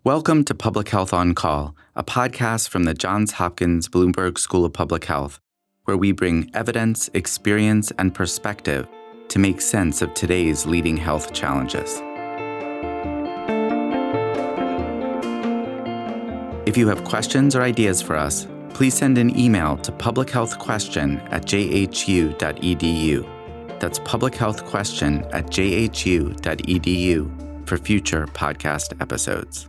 Welcome to Public Health on Call, a podcast from the Johns Hopkins Bloomberg School of Public Health, where we bring evidence, experience, and perspective to make sense of today's leading health challenges. If you have questions or ideas for us, please send an email to publichealthquestion@jhu.edu. That's publichealthquestion@jhu.edu for future podcast episodes.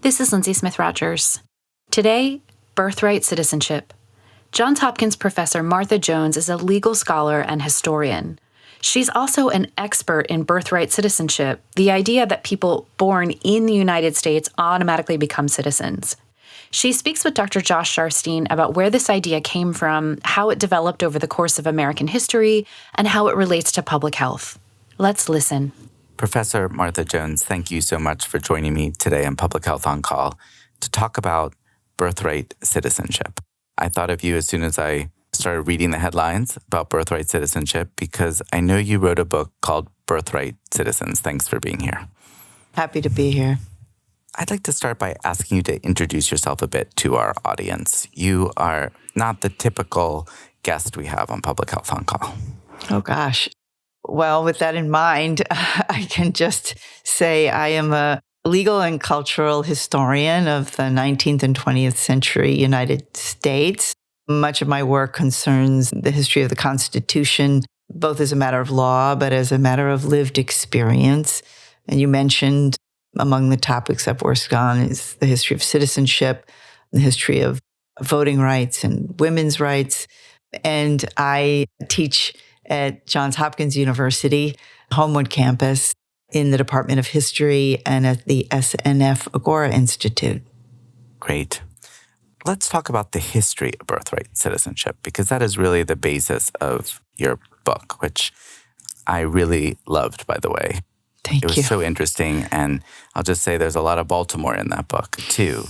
This is Lindsay Smith-Rogers. Today, Birthright Citizenship. Johns Hopkins professor Martha Jones is a legal scholar and historian. She's also an expert in birthright citizenship, the idea that people born in the United States automatically become citizens. She speaks with Dr. Josh Sharfstein about where this idea came from, how it developed over the course of American history, and how it relates to public health. Let's listen. Professor Martha Jones, thank you so much for joining me today on Public Health on Call to talk about birthright citizenship. I thought of you as soon as I started reading the headlines about birthright citizenship because I know you wrote a book called Birthright Citizens. Thanks for being here. Happy to be here. I'd like to start by asking you to introduce yourself a bit to our audience. You are not the typical guest we have on Public Health on Call. Oh, gosh. Well, with that in mind, I can just say I am a legal and cultural historian of the 19th and 20th century United States. Much of my work concerns the history of the Constitution, both as a matter of law, but as a matter of lived experience. And you mentioned among the topics I've worked on is the history of citizenship, the history of voting rights and women's rights. And I teach at Johns Hopkins University, Homewood campus, in the Department of History and at the SNF Agora Institute. Great. Let's talk about the history of birthright citizenship, because that is really the basis of your book, which I really loved, by the way. Thank you. It was so interesting, and I'll just say there's a lot of Baltimore in that book, too.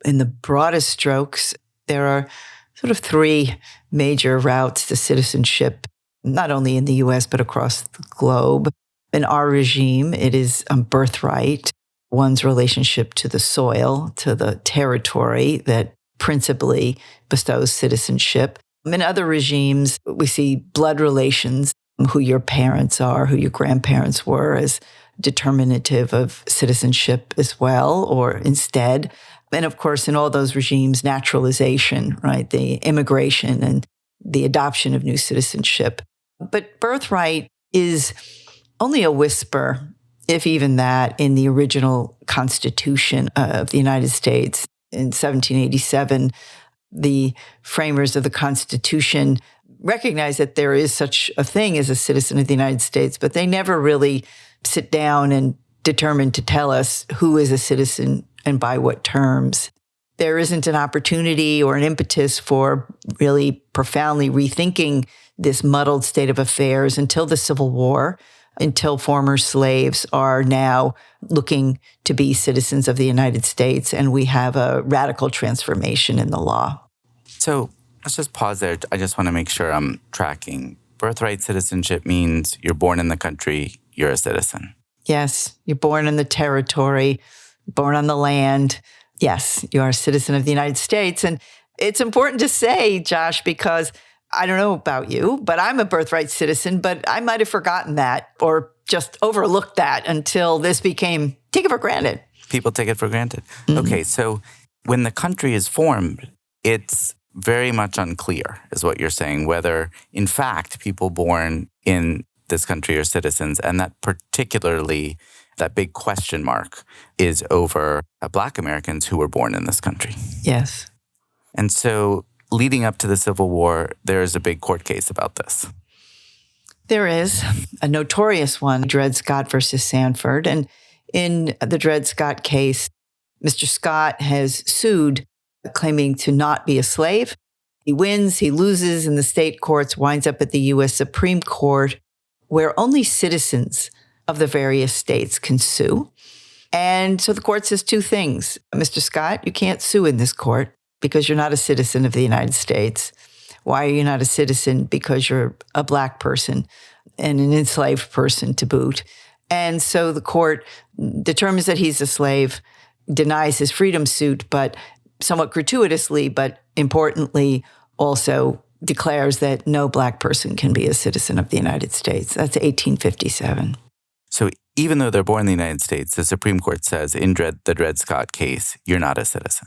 In the broadest strokes, there are sort of three major routes to citizenship, not only in the U.S., but across the globe. In our regime, it is birthright, one's relationship to the soil, to the territory that principally bestows citizenship. In other regimes, we see blood relations, who your parents are, who your grandparents were, as determinative of citizenship as well, or instead. And of course, in all those regimes, naturalization, right? The immigration and the adoption of new citizenship. But birthright is only a whisper, if even that, in the original Constitution of the United States. In 1787, the framers of the Constitution recognized that there is such a thing as a citizen of the United States, but they never really sit down and determine to tell us who is a citizen and by what terms. There isn't an opportunity or an impetus for really profoundly rethinking this muddled state of affairs until the Civil War, until former slaves are now looking to be citizens of the United States, and we have a radical transformation in the law. So let's just pause there. I just want to make sure I'm tracking. Birthright citizenship means you're born in the country, you're a citizen. Yes, you're born in the territory, born on the land. Yes, you are a citizen of the United States. And it's important to say, Josh, because I don't know about you, but I'm a birthright citizen, but I might have forgotten that or just overlooked that until this became take it for granted. People take it for granted. Mm-hmm. Okay, so when the country is formed, it's very much unclear, is what you're saying, whether, in fact, people born in this country are citizens, and that particularly that big question mark is over Black Americans who were born in this country. Yes. And so leading up to the Civil War, there is a big court case about this. There is a notorious one, Dred Scott versus Sandford. And in the Dred Scott case, Mr. Scott has sued, claiming to not be a slave. He wins, he loses in the state courts, winds up at the U.S. Supreme Court, where only citizens of the various states can sue. And so the court says two things. Mr. Scott, you can't sue in this court because you're not a citizen of the United States. Why are you not a citizen? Because you're a Black person and an enslaved person to boot. And so the court determines that he's a slave, denies his freedom suit, but somewhat gratuitously, but importantly, also declares that no Black person can be a citizen of the United States. That's 1857. So even though they're born in the United States, the Supreme Court says in the Dred Scott case, you're not a citizen.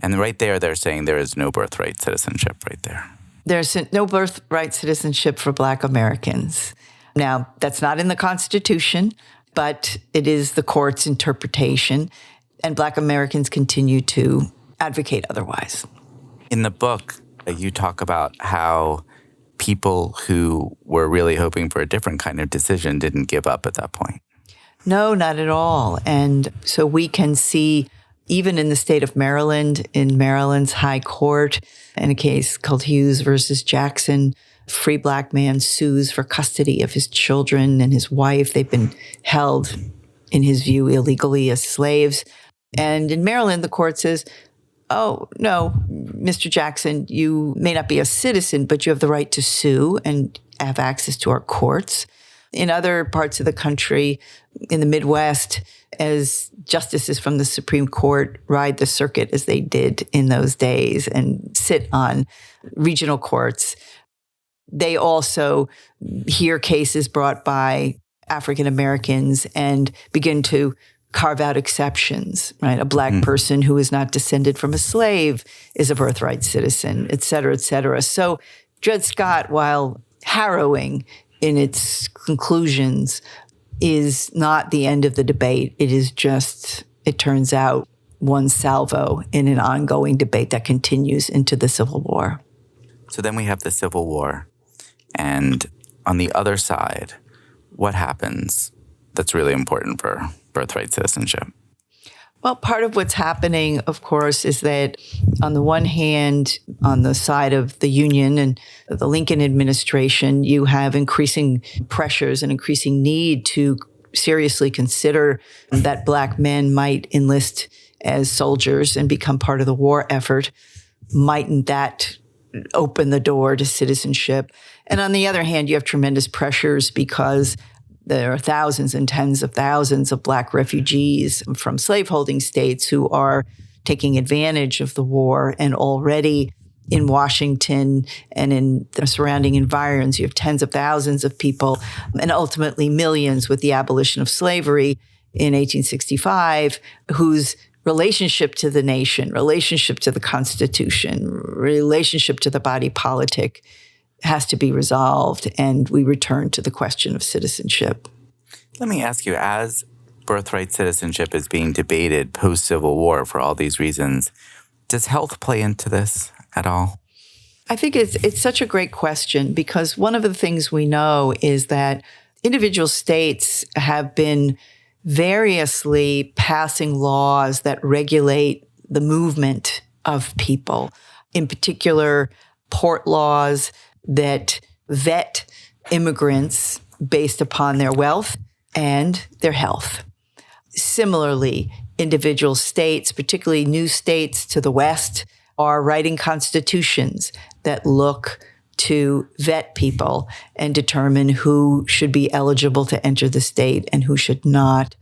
And right there, they're saying there is no birthright citizenship right there. There's no birthright citizenship for Black Americans. Now, that's not in the Constitution, but it is the court's interpretation, and Black Americans continue to advocate otherwise. In the book, you talk about how people who were really hoping for a different kind of decision didn't give up at that point. No, not at all. And so we can see, even in the state of Maryland, in Maryland's high court, in a case called Hughes versus Jackson, a free Black man sues for custody of his children and his wife. They've been held, in his view, illegally as slaves. And in Maryland, the court says, oh, no, Mr. Jackson, you may not be a citizen, but you have the right to sue and have access to our courts. In other parts of the country, in the Midwest, as justices from the Supreme Court ride the circuit as they did in those days and sit on regional courts, they also hear cases brought by African Americans and begin to carve out exceptions, right? A Black person who is not descended from a slave is a birthright citizen, et cetera, et cetera. So Dred Scott, while harrowing in its conclusions, is not the end of the debate. It is just, it turns out, one salvo in an ongoing debate that continues into the Civil War. So then we have the Civil War. And on the other side, what happens that's really important for birthright citizenship? Well, part of what's happening, of course, is that on the one hand, on the side of the Union and the Lincoln administration, you have increasing pressures and increasing need to seriously consider that Black men might enlist as soldiers and become part of the war effort. Mightn't that open the door to citizenship? And on the other hand, you have tremendous pressures because there are thousands and tens of thousands of Black refugees from slaveholding states who are taking advantage of the war. And already in Washington and in the surrounding environs, you have tens of thousands of people and ultimately millions with the abolition of slavery in 1865, whose relationship to the nation, relationship to the Constitution, relationship to the body politic has to be resolved, and we return to the question of citizenship. Let me ask you, as birthright citizenship is being debated post-Civil War for all these reasons, does health play into this at all? I think it's such a great question, because one of the things we know is that individual states have been variously passing laws that regulate the movement of people, in particular, port laws that vet immigrants based upon their wealth and their health. Similarly, individual states, particularly new states to the West, are writing constitutions that look to vet people and determine who should be eligible to enter the state and who should not.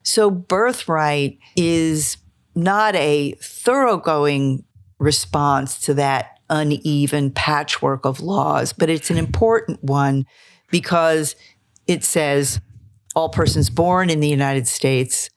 So birthright is not a thoroughgoing response to that uneven patchwork of laws, but it's an important one because it says all persons born in the United States,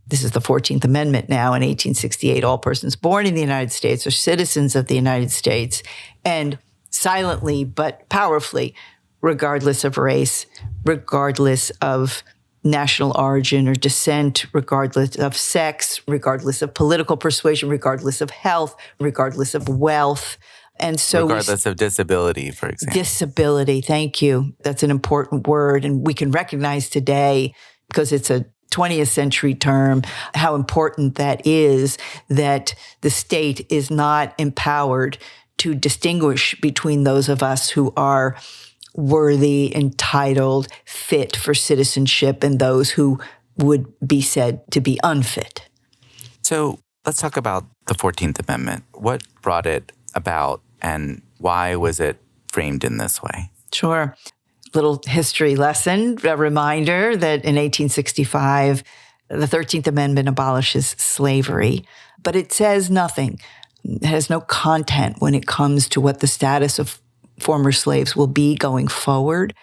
this is the 14th Amendment now in 1868, all persons born in the United States are citizens of the United States, and silently but powerfully, regardless of race, regardless of national origin or descent, regardless of sex, regardless of political persuasion, regardless of health, regardless of wealth. And so regardless of disability, for example. Disability, thank you. That's an important word. And we can recognize today, because it's a 20th century term, how important that is, that the state is not empowered to distinguish between those of us who are worthy, entitled, fit for citizenship, and those who would be said to be unfit. So let's talk about the 14th Amendment. What brought it about and why was it framed in this way? Sure. little history lesson, a reminder that in 1865, the 13th Amendment abolishes slavery, but it says nothing. It has no content when it comes to what the status of former slaves will be going forward.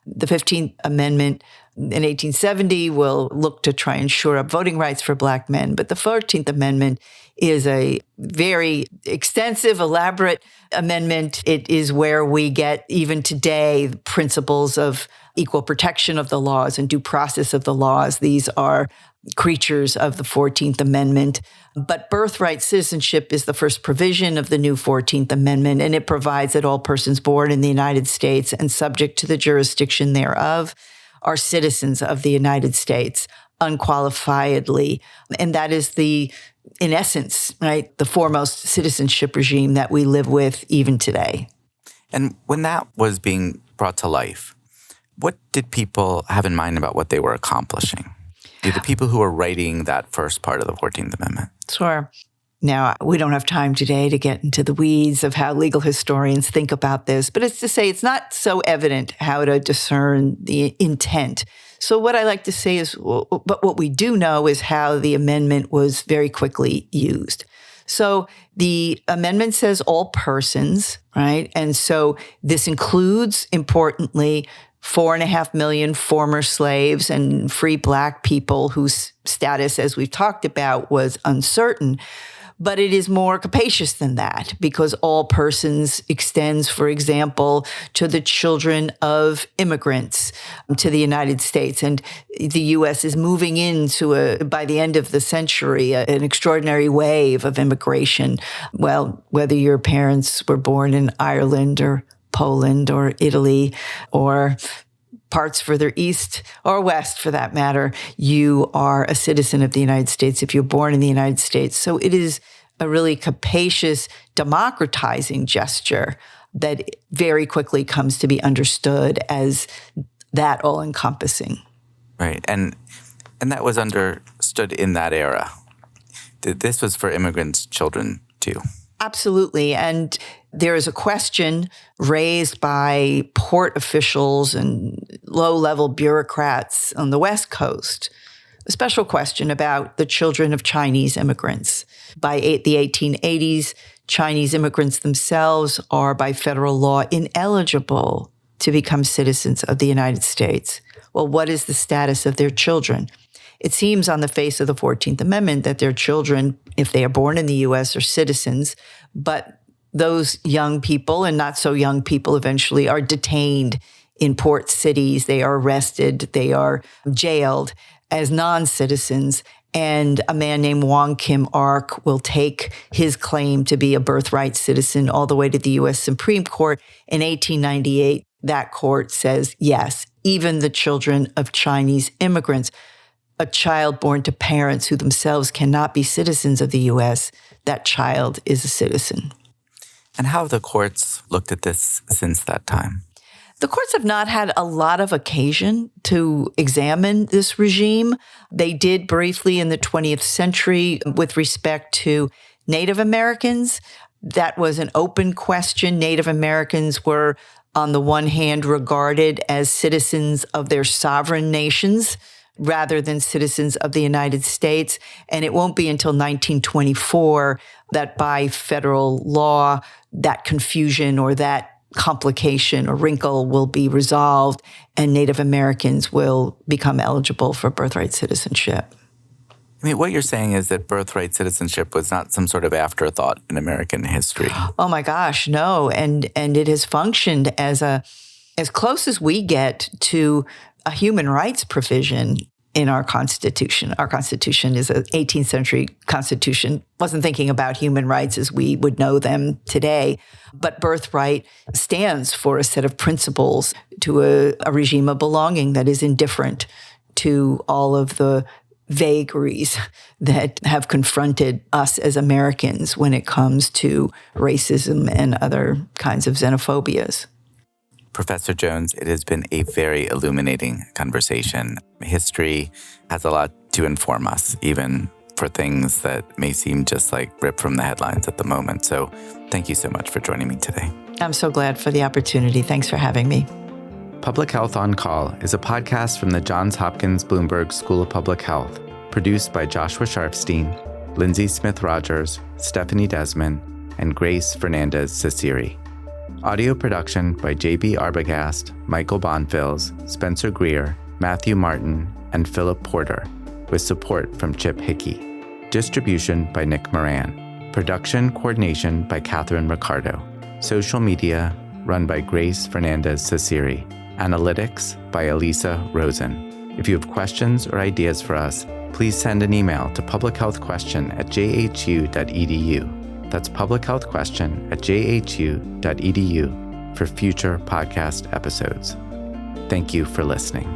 The 15th Amendment in 1870 will look to try and shore up voting rights for Black men, but the 14th Amendment is a very extensive, elaborate amendment. It is where we get, even today, principles of equal protection of the laws and due process of the laws. These are creatures of the 14th Amendment. But birthright citizenship is the first provision of the new 14th Amendment, and it provides that all persons born in the United States and subject to the jurisdiction thereof are citizens of the United States unqualifiedly. And that is in essence, right, the foremost citizenship regime that we live with even today. And when that was being brought to life, what did people have in mind about what they were accomplishing? The people who were writing that first part of the 14th Amendment? Sure. Now, we don't have time today to get into the weeds of how legal historians think about this, but it's to say it's not so evident how to discern the intent. So what I like to say is, but what we do know is how the amendment was very quickly used. So the amendment says all persons, right? And so this includes, importantly, 4.5 million former slaves and free Black people whose status, as we've talked about, was uncertain. But it is more capacious than that, because all persons extends, for example, to the children of immigrants to the United States. And the U.S. is moving into, by the end of the century, an extraordinary wave of immigration. Well, whether your parents were born in Ireland or Poland or Italy or parts further east or west, for that matter, you are a citizen of the United States if you're born in the United States. So it is a really capacious, democratizing gesture that very quickly comes to be understood as that all-encompassing. Right. And that was understood in that era. This was for immigrants' children, too. Absolutely. And there is a question raised by port officials and low-level bureaucrats on the West Coast, a special question about the children of Chinese immigrants. By the 1880s, Chinese immigrants themselves are, by federal law, ineligible to become citizens of the United States. Well, what is the status of their children? It seems on the face of the 14th Amendment that their children, if they are born in the U.S., are citizens, but those young people and not so young people eventually are detained in port cities. They are arrested. They are jailed as non-citizens. And a man named Wong Kim Ark will take his claim to be a birthright citizen all the way to the U.S. Supreme Court. In 1898, that court says, yes, even the children of Chinese immigrants, a child born to parents who themselves cannot be citizens of the U.S., that child is a citizen. And how have the courts looked at this since that time? The courts have not had a lot of occasion to examine this regime. They did briefly in the 20th century with respect to Native Americans. That was an open question. Native Americans were, on the one hand, regarded as citizens of their sovereign nations rather than citizens of the United States. And it won't be until 1924 that by federal law, that confusion or that complication or wrinkle will be resolved and Native Americans will become eligible for birthright citizenship. I mean, what you're saying is that birthright citizenship was not some sort of afterthought in American history. Oh my gosh, no. And it has functioned as close as we get to a human rights provision in our Constitution. Our Constitution is an 18th century Constitution. Wasn't thinking about human rights as we would know them today. But birthright stands for a set of principles to a regime of belonging that is indifferent to all of the vagaries that have confronted us as Americans when it comes to racism and other kinds of xenophobias. Professor Jones, it has been a very illuminating conversation. History has a lot to inform us, even for things that may seem just like ripped from the headlines at the moment. So thank you so much for joining me today. I'm so glad for the opportunity. Thanks for having me. Public Health on Call is a podcast from the Johns Hopkins Bloomberg School of Public Health, produced by Joshua Sharfstein, Lindsay Smith-Rogers, Stephanie Desmond, and Grace Fernandez-Ciceri. Audio production by J.B. Arbogast, Michael Bonfils, Spencer Greer, Matthew Martin, and Philip Porter, with support from Chip Hickey. Distribution by Nick Moran. Production coordination by Catherine Ricardo. Social media run by Grace Fernandez-Ciceri. Analytics by Elisa Rosen. If you have questions or ideas for us, please send an email to publichealthquestion@jhu.edu. That's publichealthquestion@jhu.edu for future podcast episodes. Thank you for listening.